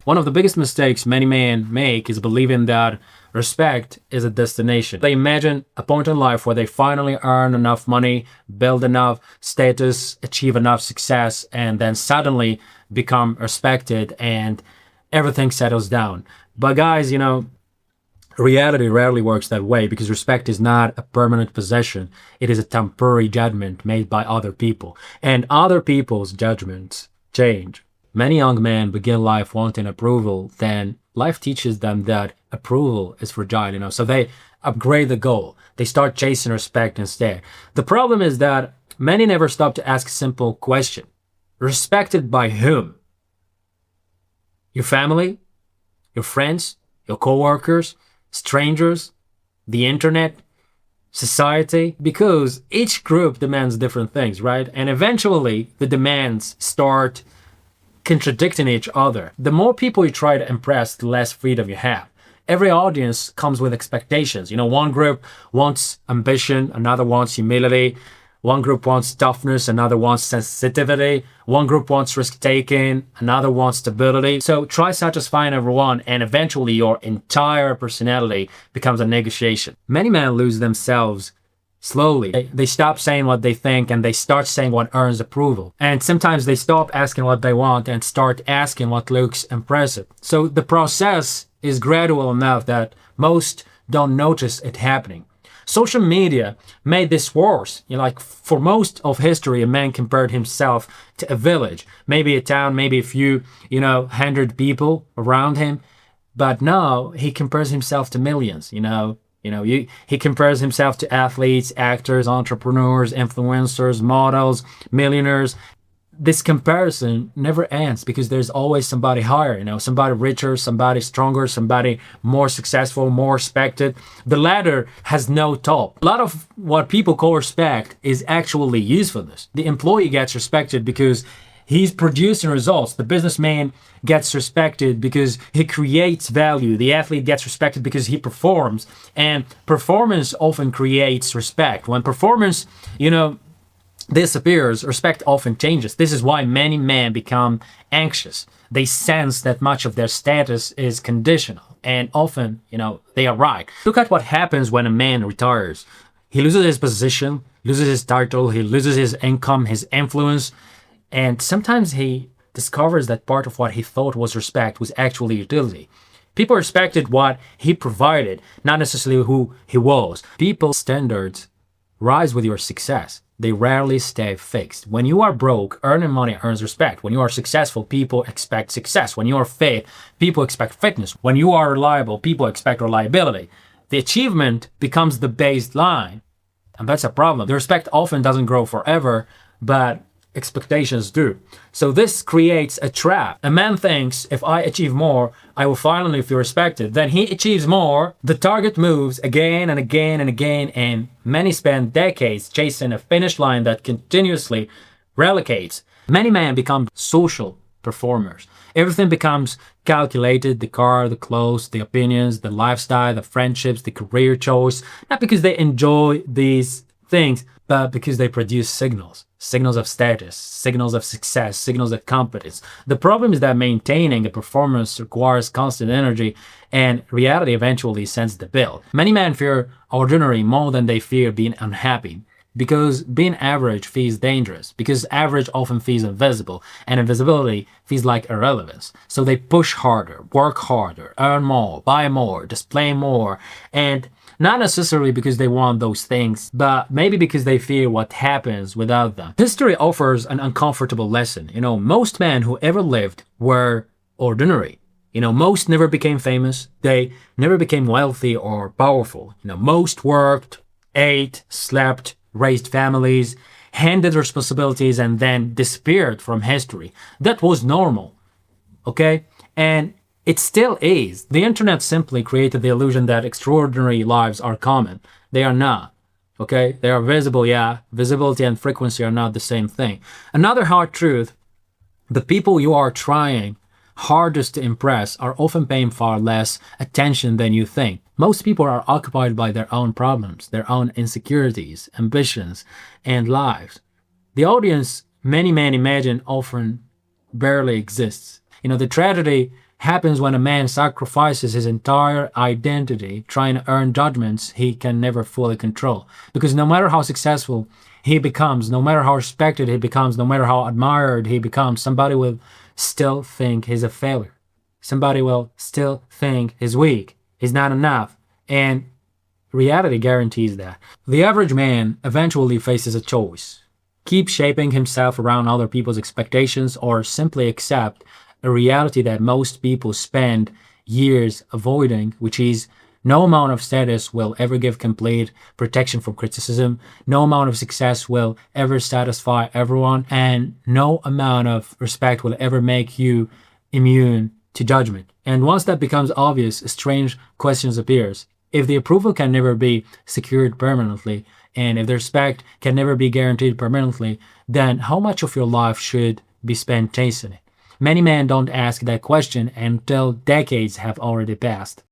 One of the biggest mistakes many men make is believing that respect is a destination. They imagine a point in life where they finally earn enough money, build enough status, achieve enough success, and then suddenly become respected and everything settles down. But guys, reality rarely works that way because respect is not a permanent possession. It is a temporary judgment made by other people. And other people's judgments change. Many young men begin life wanting approval, then life teaches them that approval is fragile, so they upgrade the goal. They start chasing respect instead. The problem is that many never stop to ask a simple question. Respected by whom? Your family? Your friends? Your coworkers? Strangers? The internet? Society? Because each group demands different things, right? And eventually the demands start contradicting each other. The more people you try to impress, the less freedom you have. Every audience comes with expectations. One group wants ambition, another wants humility. One group wants toughness, another wants sensitivity. One group wants risk-taking, another wants stability. So try satisfying everyone, and eventually your entire personality becomes a negotiation. Many men lose themselves slowly. They stop saying what they think and they start saying what earns approval. And sometimes they stop asking what they want and start asking what looks impressive. So the process is gradual enough that most don't notice it happening. Social media made this worse. For most of history, a man compared himself to a village, maybe a town, maybe a few, 100 people around him. But now he compares himself to millions, he compares himself to athletes, actors, entrepreneurs, influencers, models, millionaires. This comparison never ends because there's always somebody higher, somebody richer, somebody stronger, somebody more successful, more respected. The ladder has no top. A lot of what people call respect is actually usefulness. The employee gets respected because he's producing results. The businessman gets respected because he creates value. The athlete gets respected because he performs. And performance often creates respect. When performance, disappears, respect often changes. This is why many men become anxious. They sense that much of their status is conditional. And often, they are right. Look at what happens when a man retires. He loses his position, loses his title, he loses his income, his influence. And sometimes he discovers that part of what he thought was respect was actually utility. People respected what he provided, not necessarily who he was. People's standards rise with your success. They rarely stay fixed. When you are broke, earning money earns respect. When you are successful, people expect success. When you are fit, people expect fitness. When you are reliable, people expect reliability. The achievement becomes the baseline, and that's a problem. The respect often doesn't grow forever, but expectations do. So this creates a trap. A man thinks, if I achieve more, I will finally feel respected. Then he achieves more, the target moves again and again and again, and many spend decades chasing a finish line that continuously relocates. Many men become social performers. Everything becomes calculated: the car, the clothes, the opinions, the lifestyle, the friendships, the career choice, not because they enjoy these things, but because they produce signals of status, signals of success, signals of competence. The problem is that maintaining a performance requires constant energy, and reality eventually sends the bill. Many men fear ordinary more than they fear being unhappy, because being average feels dangerous, because average often feels invisible, and invisibility feels like irrelevance. So they push harder, work harder, earn more, buy more, display more, and not necessarily because they want those things, but maybe because they fear what happens without them. History offers an uncomfortable lesson. Most men who ever lived were ordinary. Most never became famous. They never became wealthy or powerful. Most worked, ate, slept, raised families, handled responsibilities, and then disappeared from history. That was normal. Okay? And it still is. The internet simply created the illusion that extraordinary lives are common. They are not. Okay? They are visible, yeah. Visibility and frequency are not the same thing. Another hard truth: the people you are trying hardest to impress are often paying far less attention than you think. Most people are occupied by their own problems, their own insecurities, ambitions, and lives. The audience many men imagine often barely exists. The tragedy happens when a man sacrifices his entire identity trying to earn judgments he can never fully control. Because no matter how successful he becomes, no matter how respected he becomes, no matter how admired he becomes, somebody will still think he's a failure. Somebody will still think he's weak, he's not enough. And reality guarantees that. The average man eventually faces a choice. Keep shaping himself around other people's expectations, or simply accept a reality that most people spend years avoiding, which is no amount of status will ever give complete protection from criticism, no amount of success will ever satisfy everyone, and no amount of respect will ever make you immune to judgment. And once that becomes obvious, strange questions appears. If the approval can never be secured permanently, and if the respect can never be guaranteed permanently, then how much of your life should be spent chasing it? Many men don't ask that question until decades have already passed.